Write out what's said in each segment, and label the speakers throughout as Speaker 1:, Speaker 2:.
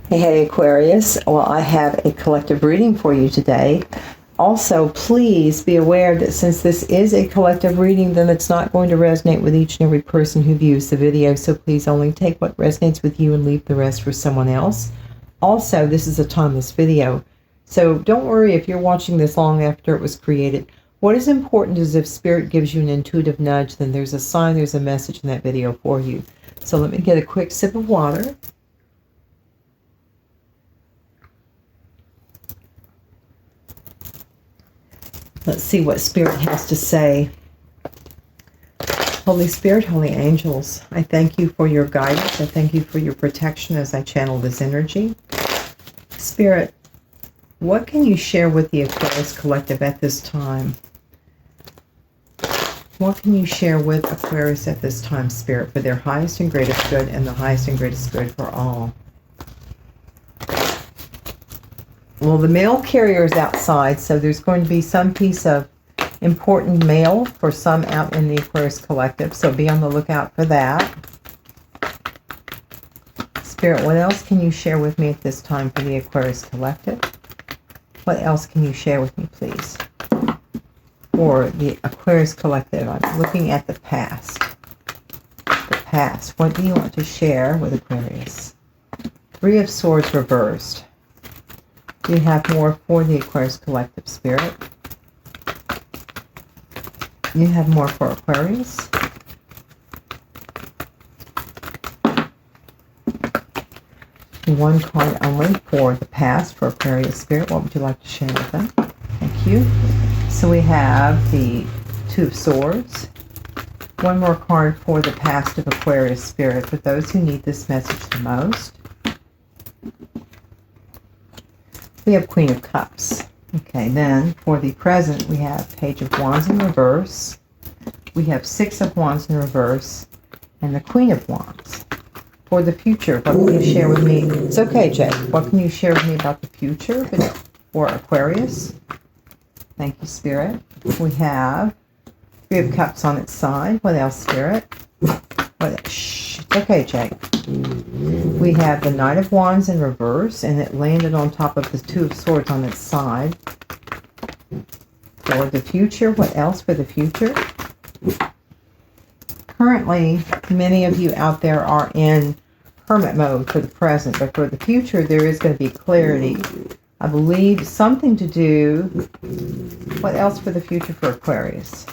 Speaker 1: Hey Aquarius, well I have a collective reading for you today. Also, please be aware that since this is a collective reading, then it's not going to resonate with each and every person who views the video, so please only take what resonates with you and leave the rest for someone else. Also, this is a timeless video, so don't worry if you're watching this long after it was created. What is important is if Spirit gives you an intuitive nudge, then there's a sign, there's a message in that video for you. So let me get a quick sip of water. Let's see what Spirit has to say. Holy Spirit, Holy Angels, I thank you for your guidance. I thank you for your protection as I channel this energy. Spirit, what can you share with the Aquarius Collective at this time? What can you share with Aquarius at this time, Spirit, for their highest and greatest good and the highest and greatest good for all? Well, the mail carrier is outside, so there's going to be some piece of important mail for some out in the Aquarius Collective, so be on the lookout for that. Spirit, what else can you share with me at this time for the Aquarius Collective? What else can you share with me, please? For the Aquarius Collective, I'm looking at the past. The past. What do you want to share with Aquarius? Three of Swords reversed. Do you have more for the Aquarius Collective, Spirit? You have more for Aquarius? One card only for the past for Aquarius, Spirit. What would you like to share with them? Thank you. So we have the Two of Swords. One more card for the past of Aquarius, Spirit, for those who need this message the most. We have Queen of Cups. Okay, then for the present, we have Page of Wands in reverse. We have Six of Wands in reverse. And the Queen of Wands. For the future, what can you share with me? It's okay, Jay. What can you share with me about the future for Aquarius? Thank you, Spirit. We have Three of Cups on its side. What else, Spirit? Shh. It's okay, Jay. We have the Knight of Wands in reverse, and it landed on top of the Two of Swords on its side. For the future, what else for the future? Currently, many of you out there are in hermit mode for the present, but for the future, there is going to be clarity. I believe something to do. What else for the future for Aquarius?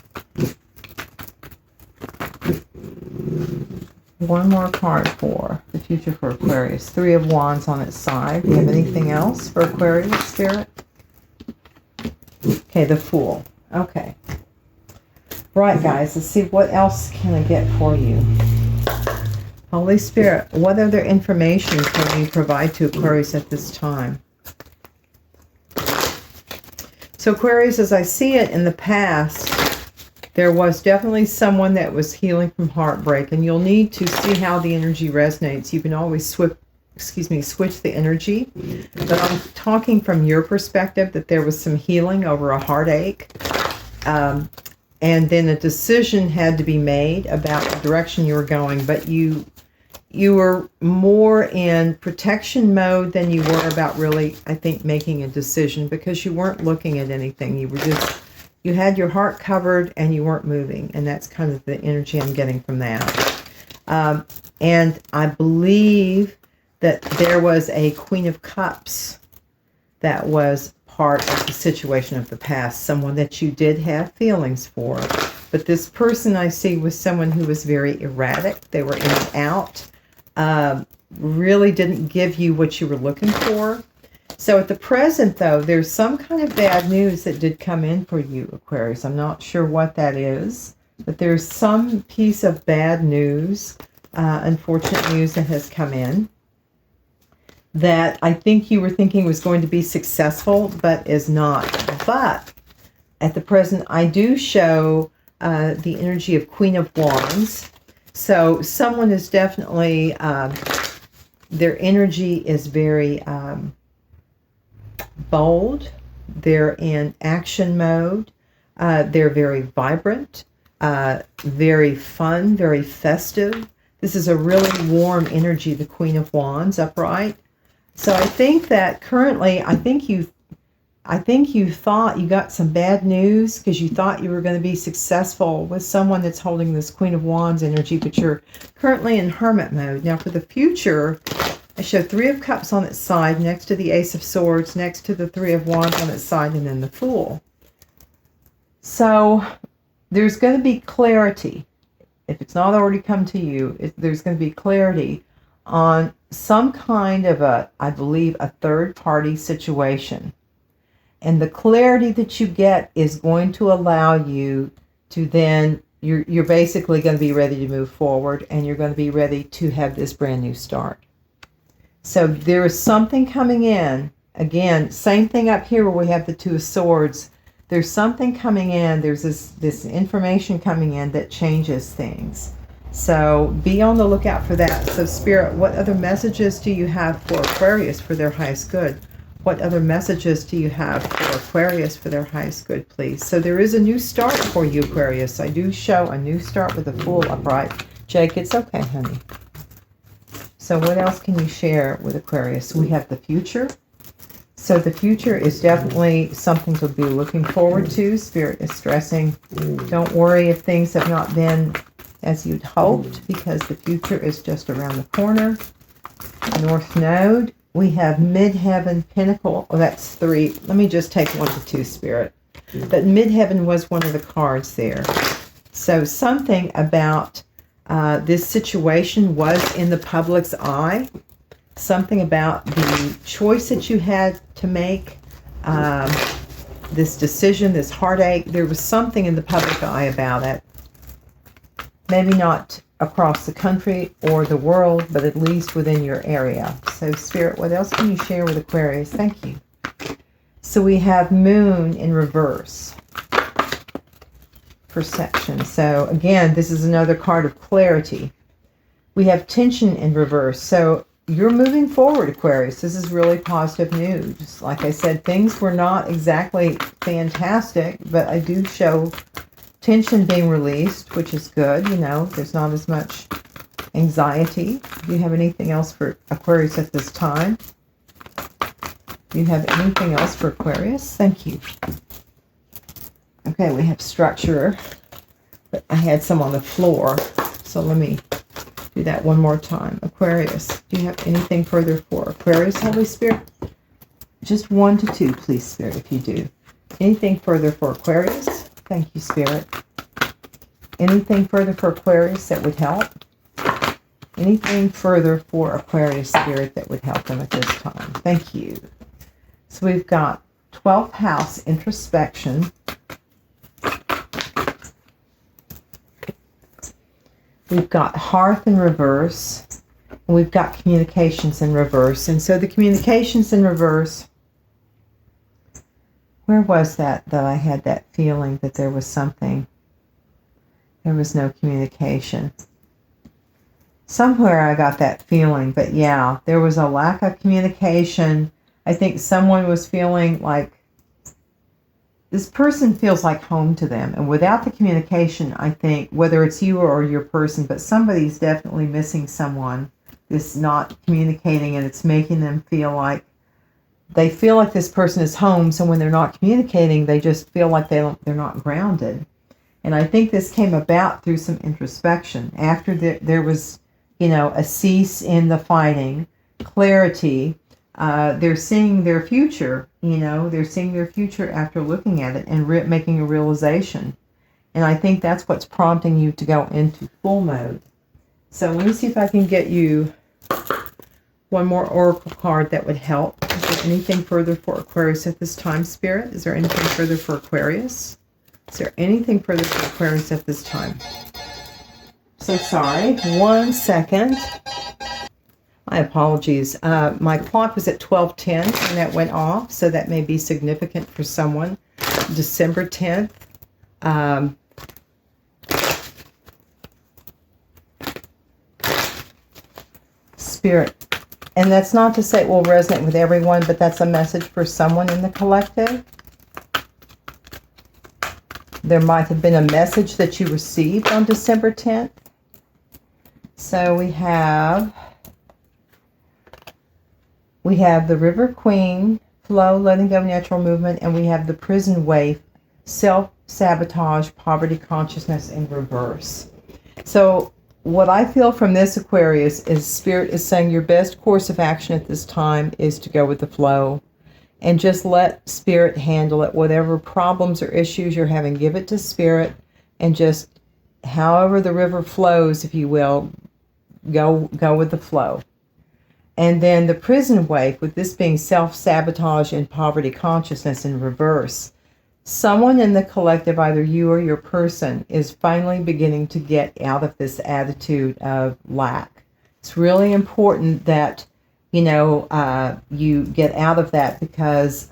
Speaker 1: One more card for the future for Aquarius. Three of Wands on its side. Do you have anything else for Aquarius, Spirit? Okay, the Fool. Okay. Right, guys, let's see what else can I get for you. Holy Spirit, what other information can you provide to Aquarius at this time? So Aquarius, as I see it in the past, there was definitely someone that was healing from heartbreak, and you'll need to see how the energy resonates. You can always switch the energy, but I'm talking from your perspective that there was some healing over a heartache, and then a decision had to be made about the direction you were going, but you were more in protection mode than you were about really, I think, making a decision, because you weren't looking at anything. You had your heart covered and you weren't moving, and that's kind of the energy I'm getting from that. And I believe that there was a Queen of Cups that was part of the situation of the past, someone that you did have feelings for. But this person I see was someone who was very erratic. They were in and out, really didn't give you what you were looking for. So at the present, though, there's some kind of bad news that did come in for you, Aquarius. I'm not sure what that is, but there's some piece of bad news, unfortunate news that has come in that I think you were thinking was going to be successful, but is not. But at the present, I do show the energy of Queen of Wands. So someone is definitely, their energy is very bold. They're in action mode. They're very vibrant, very fun, very festive. This is a really warm energy, the Queen of Wands upright. So I think that currently, I think you thought you got some bad news because you thought you were going to be successful with someone that's holding this Queen of Wands energy, but you're currently in hermit mode. Now for the future, I show Three of Cups on its side, next to the Ace of Swords, next to the Three of Wands on its side, and then the Fool. So there's going to be clarity. If it's not already come to you, there's going to be clarity on some kind of I believe, a third-party situation. And the clarity that you get is going to allow you to then, you're basically going to be ready to move forward, and you're going to be ready to have this brand new start. So there is something coming in. Again, same thing up here where we have the Two of Swords. There's something coming in. There's this information coming in that changes things. So be on the lookout for that. So Spirit, what other messages do you have for Aquarius for their highest good? What other messages do you have for Aquarius for their highest good, please? So there is a new start for you, Aquarius. I do show a new start with a Fool upright. Jake, it's okay, honey. So what else can you share with Aquarius? We have the future. So the future is definitely something to be looking forward to. Spirit is stressing, don't worry if things have not been as you'd hoped, because the future is just around the corner. North Node. We have Midheaven, Pinnacle. Oh, that's 3. Let me just take 1 to 2, Spirit. But Midheaven was one of the cards there. So something about this situation was in the public's eye. Something about the choice that you had to make, this decision, this heartache. There was something in the public eye about it. Maybe not across the country or the world, but at least within your area. So Spirit, what else can you share with Aquarius? Thank you. So we have Moon in reverse. Perception. So again, this is another card of clarity. We have Tension in reverse. So you're moving forward, Aquarius. This is really positive news. Like I said, things were not exactly fantastic, but I do show tension being released, which is good. You know, there's not as much anxiety. Do you have anything else for Aquarius at this time? Do you have anything else for Aquarius? Thank you. Okay, we have structure, but I had some on the floor, so let me do that one more time. Aquarius, do you have anything further for Aquarius, Holy Spirit? Just 1 to 2, please, Spirit, if you do. Anything further for Aquarius? Thank you, Spirit. Anything further for Aquarius that would help? Anything further for Aquarius, Spirit, that would help them at this time? Thank you. So we've got 12th house introspection. We've got hearth in reverse. And we've got communications in reverse. And so the communications in reverse, where was that I had that feeling that there was something? There was no communication. Somewhere I got that feeling, but yeah, there was a lack of communication. I think someone was feeling like this person feels like home to them. And without the communication, I think, whether it's you or your person, but somebody's definitely missing someone, this not communicating, and it's making them feel like they feel like this person is home. So when they're not communicating, they just feel like they're not grounded. And I think this came about through some introspection. After there was, you know, a cease in the fighting, clarity, they're seeing their future, you know, they're seeing their future after looking at it and making a realization. And I think that's what's prompting you to go into full mode. So let me see if I can get you one more oracle card that would help. Is there anything further for Aquarius at this time, Spirit? Is there anything further for Aquarius? Is there anything further for Aquarius at this time? So sorry. 1 second. My apologies. My clock was at 12:10 and that went off, so that may be significant for someone. December 10th. Spirit. And that's not to say it will resonate with everyone, but that's a message for someone in the collective. There might have been a message that you received on December 10th. So we have We have the River Queen, flow, letting go, natural movement, and we have the Prison Waif, self-sabotage, poverty consciousness in reverse. So what I feel from this, Aquarius, is Spirit is saying your best course of action at this time is to go with the flow and just let Spirit handle it. Whatever problems or issues you're having, give it to Spirit, and just however the river flows, if you will, go with the flow. And then the Prison Waif, with this being self-sabotage and poverty consciousness in reverse, someone in the collective, either you or your person, is finally beginning to get out of this attitude of lack. It's really important that, you get out of that, because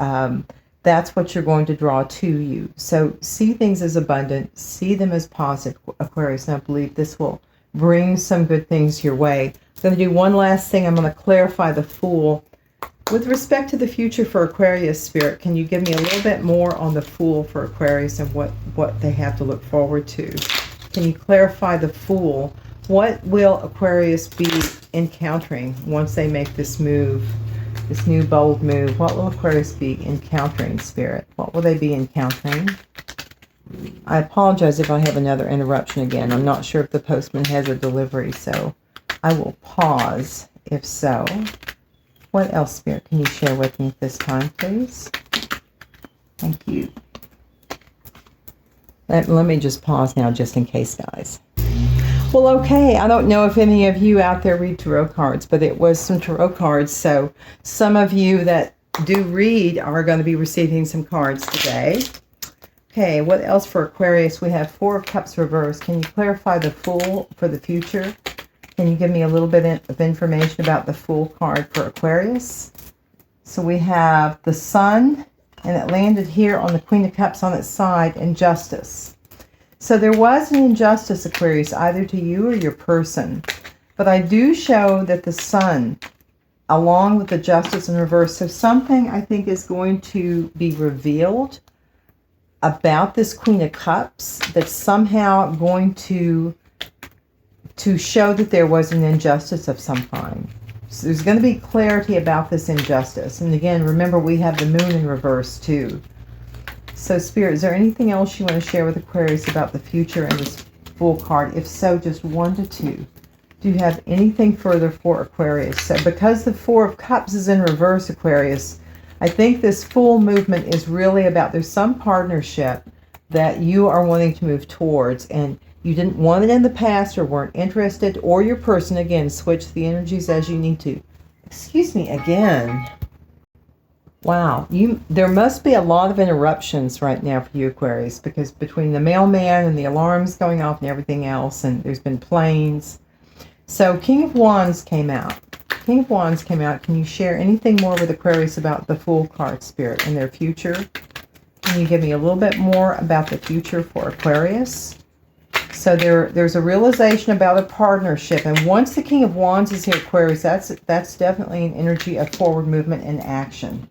Speaker 1: that's what you're going to draw to you. So see things as abundant, see them as positive, Aquarius, and I believe this will bring some good things your way. I'm going to do one last thing. I'm going to clarify the Fool. With respect to the future for Aquarius, Spirit, can you give me a little bit more on the Fool for Aquarius and what they have to look forward to? Can you clarify the Fool? What will Aquarius be encountering once they make this move, this new bold move? What will Aquarius be encountering, Spirit? What will they be encountering? I apologize if I have another interruption again. I'm not sure if the postman has a delivery, so I will pause if so. What else, Spirit, can you share with me this time, please? Thank you. Let me just pause now just in case, guys. Well, okay, I don't know if any of you out there read tarot cards, but it was some tarot cards, so some of you that do read are going to be receiving some cards today. Okay, what else for Aquarius? We have Four of Cups reversed. Can you clarify the Fool for the future? Can you give me a little bit of information about the Fool card for Aquarius? So we have the Sun, and it landed here on the Queen of Cups on its side, and Justice. So there was an injustice, Aquarius, either to you or your person. But I do show that the Sun, along with the Justice in reverse, so something I think is going to be revealed about this Queen of Cups that's somehow going to show that there was an injustice of some kind. So there's going to be clarity about this injustice. And again, remember, we have the Moon in reverse too. So Spirit, is there anything else you want to share with Aquarius about the future and this Fool card? If so, just 1 to 2. Do you have anything further for Aquarius? So because the Four of Cups is in reverse, Aquarius, I think this Fool movement is really about, there's some partnership that you are wanting to move towards, and you didn't want it in the past or weren't interested, or your person, again, switch the energies as you need to. Excuse me again. Wow, there must be a lot of interruptions right now for you, Aquarius, because between the mailman and the alarms going off and everything else, and there's been planes. So King of Wands came out. King of Wands came out. Can you share anything more with Aquarius about the Fool card, Spirit, and their future? Can you give me a little bit more about the future for Aquarius? So there's a realization about a partnership, and once the King of Wands is here, Aquarius, that's definitely an energy of forward movement and action.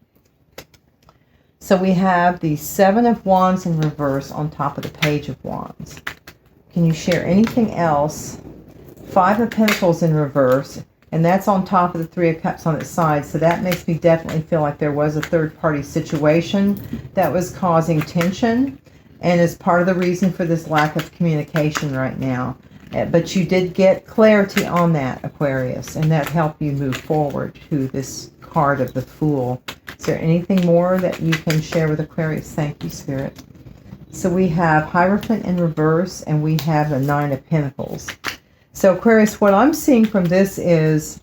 Speaker 1: So we have the Seven of Wands in reverse on top of the Page of Wands. Can you share anything else? Five of Pentacles in reverse, and that's on top of the Three of Cups on its side. So that makes me definitely feel like there was a third-party situation that was causing tension, and is part of the reason for this lack of communication right now. But you did get clarity on that, Aquarius, and that helped you move forward to this card of the Fool. Is there anything more that you can share with Aquarius? Thank you, Spirit. So we have Hierophant in reverse, and we have the Nine of Pentacles. So Aquarius, what I'm seeing from this is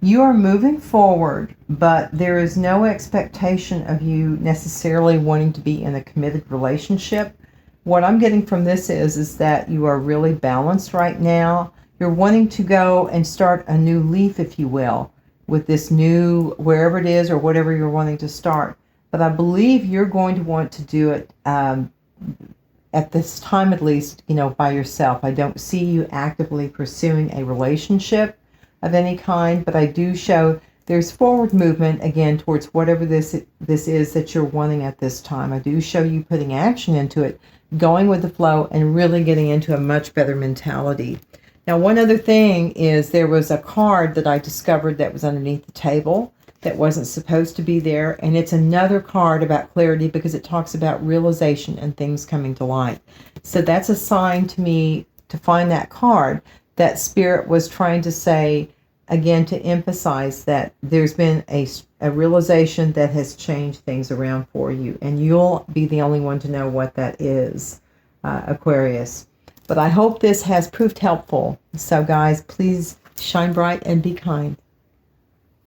Speaker 1: you are moving forward, but there is no expectation of you necessarily wanting to be in a committed relationship. What I'm getting from this is that you are really balanced right now. You're wanting to go and start a new leaf, if you will, with this new, wherever it is or whatever you're wanting to start. But I believe you're going to want to do it at this time, at least, by yourself. I don't see you actively pursuing a relationship of any kind, but I do show there's forward movement again towards whatever this is that you're wanting at this time. I do show you putting action into it, going with the flow, and really getting into a much better mentality. Now, one other thing is there was a card that I discovered that was underneath the table that wasn't supposed to be there. And it's another card about clarity because it talks about realization and things coming to light. So that's a sign to me to find that card that Spirit was trying to say, again, to emphasize that there's been a realization that has changed things around for you. And you'll be the only one to know what that is, Aquarius. But I hope this has proved helpful. So guys, please shine bright and be kind.